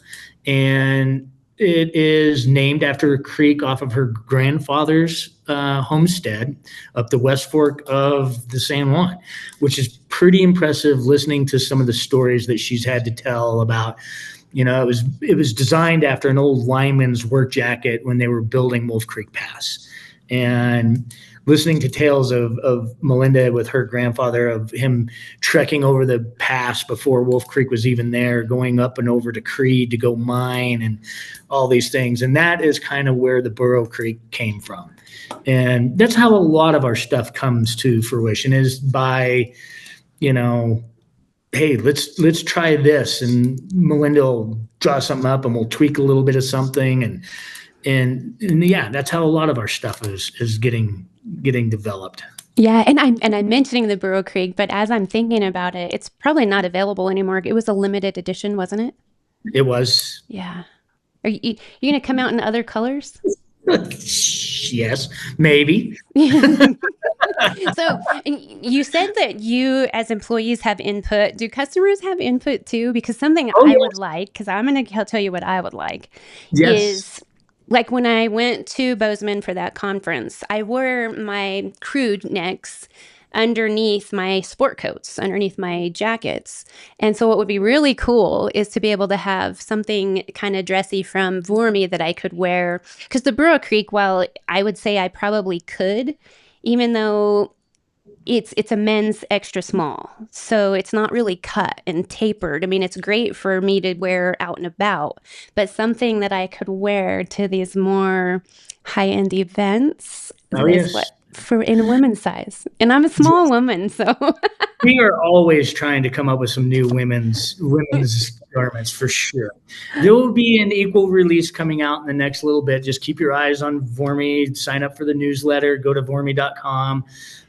and it is named after a creek off of her grandfather's homestead up the West Fork of the San Juan, which is pretty impressive listening to some of the stories that she's had to tell about. It was designed after an old lineman's work jacket when they were building Wolf Creek Pass. And listening to tales of Melinda with her grandfather, of him trekking over the pass before Wolf Creek was even there, going up and over to Creed to go mine and all these things. And that is kind of where the Burrow Creek came from. And that's how a lot of our stuff comes to fruition, is by, hey, let's try this. And Melinda will draw something up and we'll tweak a little bit of something. And yeah, that's how a lot of our stuff is getting developed. Yeah, and I'm mentioning the Burrow Creek, but as I'm thinking about it, it's probably not available anymore. It was a limited edition, wasn't it? It was. Yeah. Are you going to come out in other colors? Yes, maybe. So you said that you as employees have input. Do customers have input too? Because something Oh, I would yes. like, because I'm going to tell you what I would like, Yes. is like when I went to Bozeman for that conference, I wore my crew necks underneath my sport coats, underneath my jackets. And so what would be really cool is to be able to have something kind of dressy from Voormi that I could wear. Because the Brewer Creek, while I would say I probably could, even though it's a men's extra small, so it's not really cut and tapered. I mean, it's great for me to wear out and about, but something that I could wear to these more high-end events Oh, is yes. what for in women's size. And I'm a small woman, so We are always trying to come up with some new women's garments for sure. There will be an equal release coming out in the next little bit. Just keep your eyes on Voormi, sign up for the newsletter, go to Voormi.com.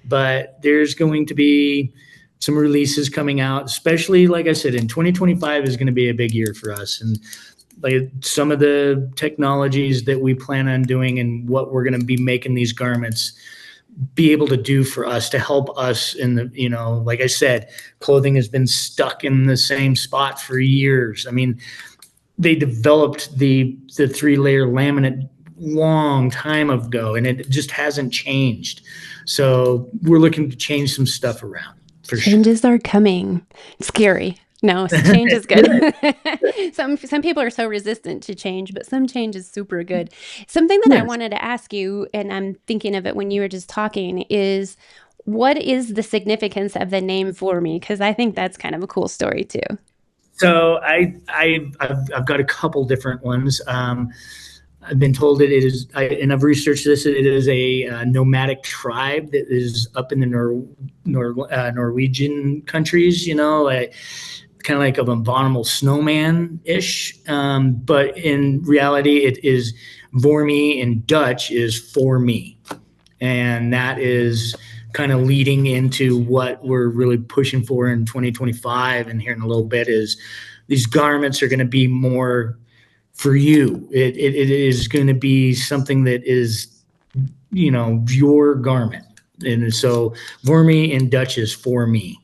But there's going to be some releases coming out, especially like I said, in 2025 is going to be a big year for us. And like some of the technologies that we plan on doing and what we're going to be making these garments be able to do for us to help us in the, like I said, clothing has been stuck in the same spot for years. I mean, they developed the 3-layer laminate long time ago and it just hasn't changed. So we're looking to change some stuff around for sure. changes are coming. Scary. No, change is good. Some people are so resistant to change, but some change is super good. Something that I Yes. wanted to ask you, and I'm thinking of it when you were just talking, is what is the significance of the name for me? Because I think that's kind of a cool story too. So I've got a couple different ones. I've been told that it is, and I've researched this. It is a nomadic tribe that is up in the Norwegian countries. Kind of like an abominable snowman ish. But in reality, it is Voormi in Dutch is for me, and that is kind of leading into what we're really pushing for in 2025. And here in a little bit is these garments are going to be more for you. It is going to be something that is, your garment. And so Voormi in Dutch is for me.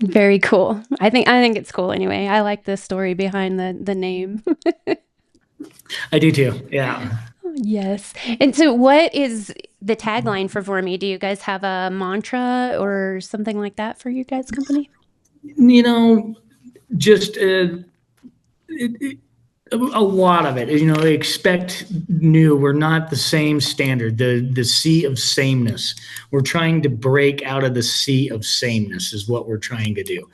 Very cool. I think it's cool anyway. I like the story behind the name. I do too. Yeah. Yes. And so what is the tagline for Vormi? Do you guys have a mantra or something like that for your guys' company? Just a lot of it, expect new. We're not the same standard. The sea of sameness. We're trying to break out of the sea of sameness is what we're trying to do.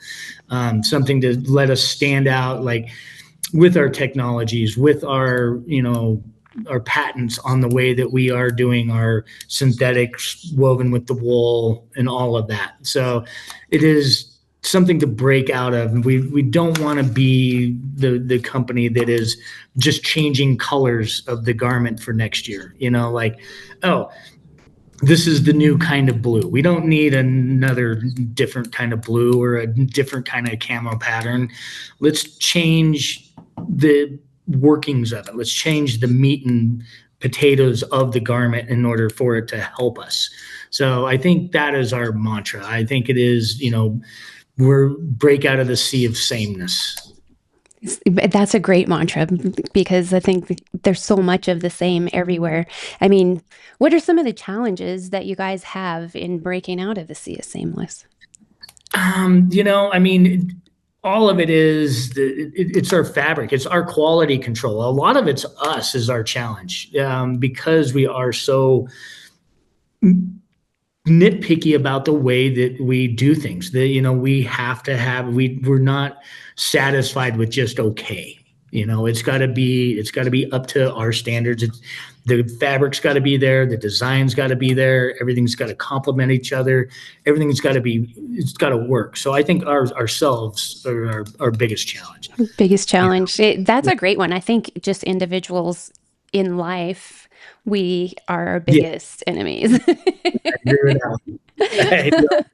Something to let us stand out, like with our technologies, with our patents on the way that we are doing our synthetics woven with the wool and all of that. So it is something to break out of. We don't want to be the company that is just changing colors of the garment for next year. Like, oh, this is the new kind of blue. We don't need another different kind of blue or a different kind of camo pattern. Let's change the workings of it. Let's change the meat and potatoes of the garment in order for it to help us. So I think that is our mantra. I think it is, we're break out of the sea of sameness. That's a great mantra because I think there's so much of the same everywhere. I mean, what are some of the challenges that you guys have in breaking out of the sea of sameness? I mean, all of it is it's our fabric, it's our quality control. A lot of it's us is our challenge, because we are so nitpicky about the way that we do things. We have to have we're not satisfied with just okay. It's got to be up to our standards. The fabric's got to be there, the design's got to be there, everything's got to complement each other, it's got to work. So I think ourselves are our biggest challenge. Biggest challenge. That's a great one. I think just individuals in life, we are our Yeah, biggest enemies. I agree with that.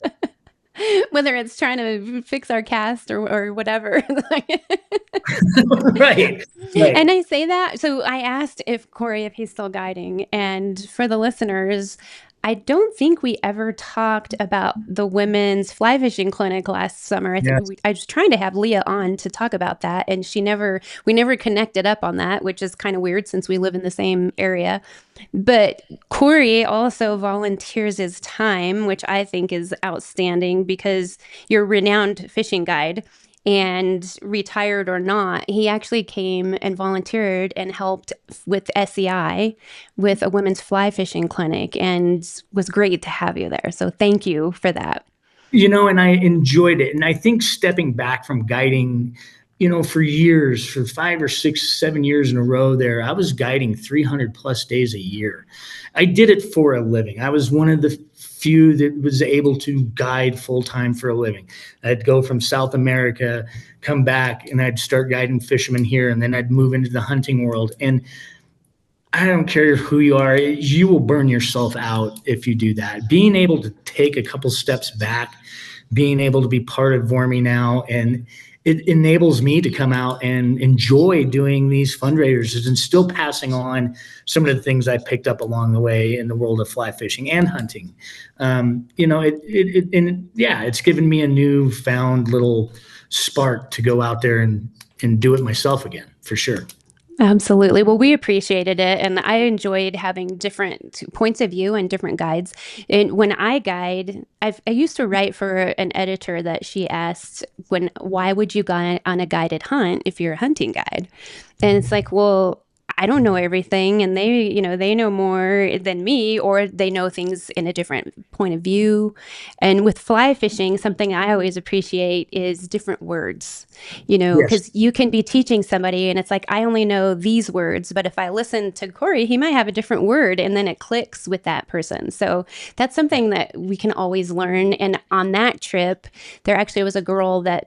Whether it's trying to fix our cast or whatever. Right. And Right. I say that. So I asked if Cory, if he's still guiding. And for the listeners, I don't think we ever talked about the women's fly fishing clinic last summer. Yes. I was trying to have Leah on to talk about that, and we never connected up on that, which is kind of weird since we live in the same area. But Cory also volunteers his time, which I think is outstanding because you're a renowned fishing guide. And retired or not, he actually came and volunteered and helped with SEI with a women's fly fishing clinic, and was great to have you there. So thank you for that. And I enjoyed it. And I think stepping back from guiding, for years, for 5 or 6, 7 years in a row there, I was guiding 300 plus days a year. I did it for a living. I was one of the few that was able to guide full time for a living. I'd go from South America, come back, and I'd start guiding fishermen here, and then I'd move into the hunting world. And I don't care who you are, you will burn yourself out if you do that. Being able to take a couple steps back, being able to be part of Voormi now, and it enables me to come out and enjoy doing these fundraisers and still passing on some of the things I picked up along the way in the world of fly fishing and hunting. It's given me a newfound little spark to go out there and do it myself again, for sure. Absolutely. Well, we appreciated it, and I enjoyed having different points of view and different guides. And when I guide, I used to write for an editor that she asked, why would you go on a guided hunt if you're a hunting guide? And it's like, well, I don't know everything, and they know more than me, or they know things in a different point of view. And with fly fishing, something I always appreciate is different words, Yes. because you can be teaching somebody and it's like, I only know these words, but if I listen to Cory, he might have a different word, and then it clicks with that person. So that's something that we can always learn. And on that trip, there actually was a girl that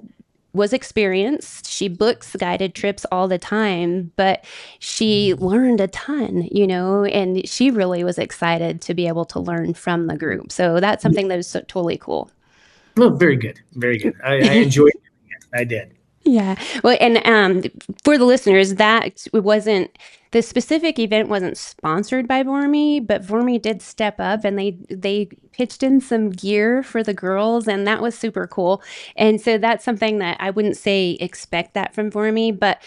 was experienced. She books guided trips all the time, but she learned a ton, and she really was excited to be able to learn from the group. So that's something that was totally cool. Well, very good. Very good. I enjoyed it. I did. Yeah. Well, and for the listeners, the specific event wasn't sponsored by Voormi, but Voormi did step up, and they pitched in some gear for the girls, and that was super cool. And so that's something that I wouldn't say expect that from Voormi, but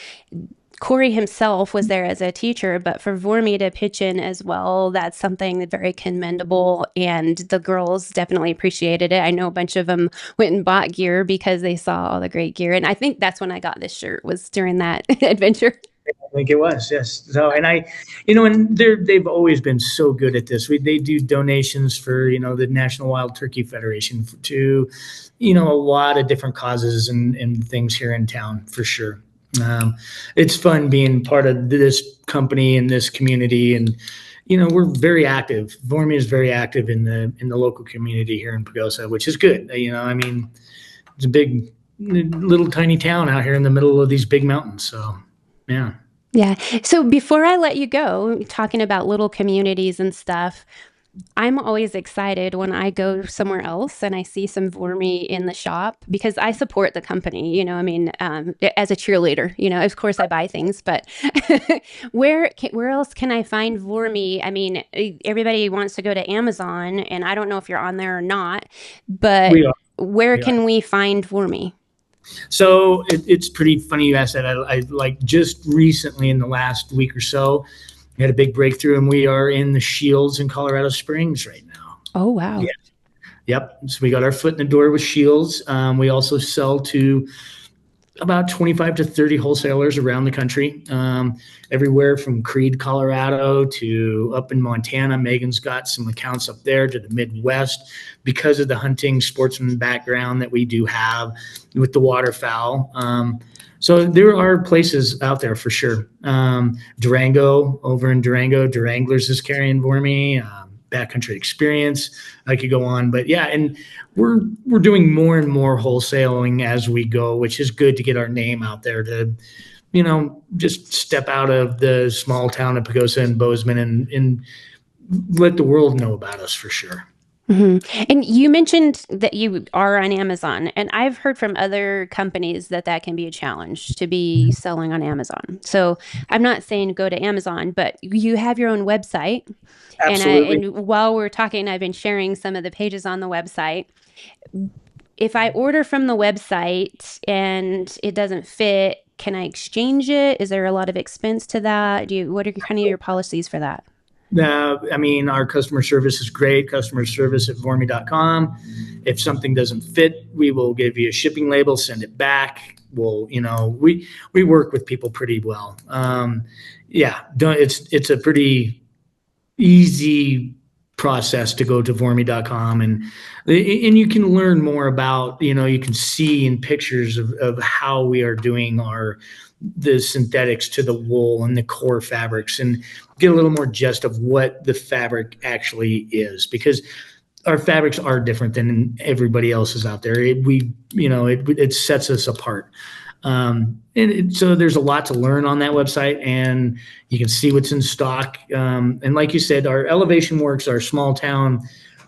Cory himself was there as a teacher, but for Voormi to pitch in as well, that's something very commendable, and the girls definitely appreciated it. I know a bunch of them went and bought gear because they saw all the great gear, and I think that's when I got this shirt, was during that adventure. I think it was, yes. So, and they've always been so good at this. They do donations for, the National Wild Turkey Federation to, a lot of different causes and things here in town, for sure. It's fun being part of this company and this community, and we're very active. Voormi is very active in the local community here in Pagosa, which is good. It's a big, little tiny town out here in the middle of these big mountains. So, yeah. Yeah. So before I let you go, talking about little communities and stuff, I'm always excited when I go somewhere else and I see some Voormi in the shop, because I support the company, as a cheerleader, of course I buy things, but where else can I find Voormi? I mean, everybody wants to go to Amazon, and I don't know if you're on there or not, but where can we find Voormi? So it's pretty funny you asked that. I like just recently in the last week or so, we had a big breakthrough, and we are in the Shields in Colorado Springs right now. Oh, wow. Yeah. Yep. So we got our foot in the door with Shields. We also sell to about 25 to 30 wholesalers around the country, everywhere from Creede, Colorado to up in Montana. Megan's got some accounts up there, to the Midwest, because of the hunting sportsman background that we do have with the waterfowl. So there are places out there for sure. Durango, over in Durango, Duranglers is carrying Voormi. Backcountry Experience. I could go on, but yeah, and we're doing more and more wholesaling as we go, which is good to get our name out there, to just step out of the small town of Pagosa and Bozeman and let the world know about us, for sure. And you mentioned that you are on Amazon, and I've heard from other companies that that can be a challenge to be selling on Amazon. So I'm not saying go to Amazon, but you have your own website. Absolutely. And while we're talking, I've been sharing some of the pages on the website. If I order from the website and it doesn't fit, can I exchange it? Is there a lot of expense to that? What are kind of your policies for that? I mean, our customer service is great. Customer service at Voormi.com. If something doesn't fit, we will give you a shipping label, send it back. We work with people pretty well. It's a pretty easy process to go to Voormi.com, and you can learn more about, you can see in pictures of how we are doing the synthetics to the wool and the core fabrics, and get a little more gist of what the fabric actually is, because our fabrics are different than everybody else's out there. It sets us apart. So there's a lot to learn on that website, and you can see what's in stock. And like you said, our Elevation Works, our small town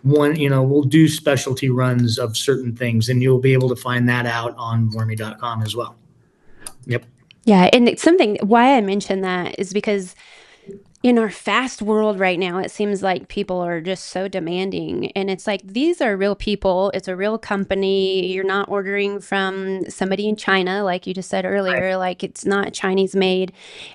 one, we'll do specialty runs of certain things, and you'll be able to find that out on Voormi.com as well. Yep. Yeah, and it's something why I mention that is because in our fast world right now, it seems like people are just so demanding. And it's like, these are real people. It's a real company. You're not ordering from somebody in China, like you just said earlier, Right. like it's not Chinese made.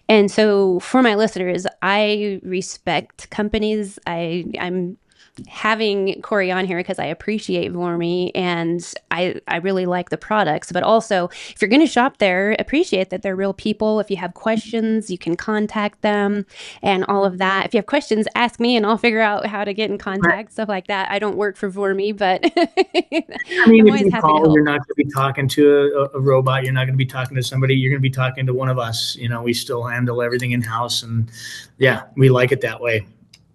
And so for my listeners, I respect companies. I'm having Cory on here because I appreciate Voormi and I really like the products, but also if you're going to shop there, appreciate that they're real people. If you have questions, you can contact them and all of that. If you have questions, ask me and I'll figure out how to get in Right. contact, stuff like that. I don't work for Voormi, but I mean, I'm if always you happy to call, you're help. not going to be talking to a robot. You're not going to be talking to somebody. You're going to be talking to one of us. We still handle everything in house, and yeah, we like it that way,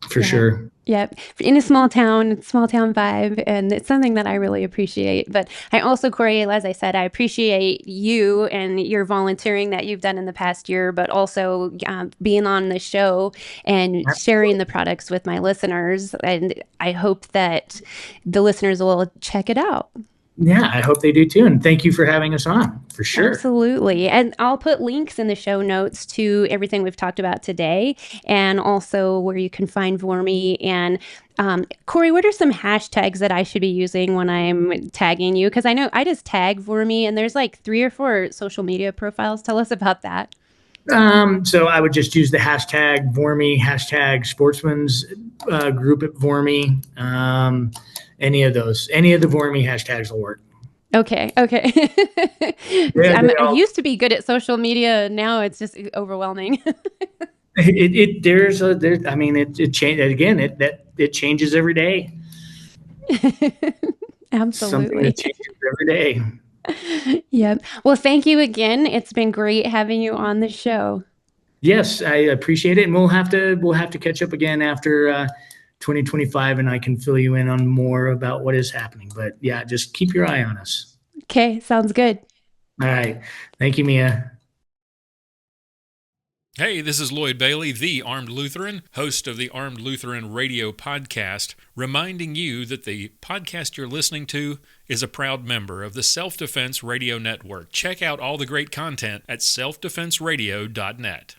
for Yeah. sure. Yep. In a small town vibe. And it's something that I really appreciate. But I also, Cory, as I said, I appreciate you and your volunteering that you've done in the past year, but also being on the show and sharing the products with my listeners. And I hope that the listeners will check it out. Yeah, I hope they do too. And thank you for having us on, for sure. Absolutely. And I'll put links in the show notes to everything we've talked about today and also where you can find Voormi. And Cory, what are some hashtags that I should be using when I'm tagging you? Because I know I just tag Voormi and there's like 3 or 4 social media profiles. Tell us about that. So I would just use the hashtag Voormi, hashtag Sportsman's group at Voormi. Any of the Voormi hashtags will work. Okay. Yeah, I used to be good at social media. Now it's just overwhelming. I mean, it changes again. It changes every day. Something that Absolutely. changes every day. Yep. Well, thank you again. It's been great having you on the show. Yes, I appreciate it, and we'll have to catch up again after 2025, and I can fill you in on more about what is happening. But yeah, just keep your eye on us. Okay, sounds good. All right, thank you, Mia. Hey, this is Lloyd Bailey, the Armed Lutheran, host of the Armed Lutheran Radio podcast, reminding you that the podcast you're listening to is a proud member of the Self-Defense Radio Network. Check out all the great content at selfdefenseradio.net.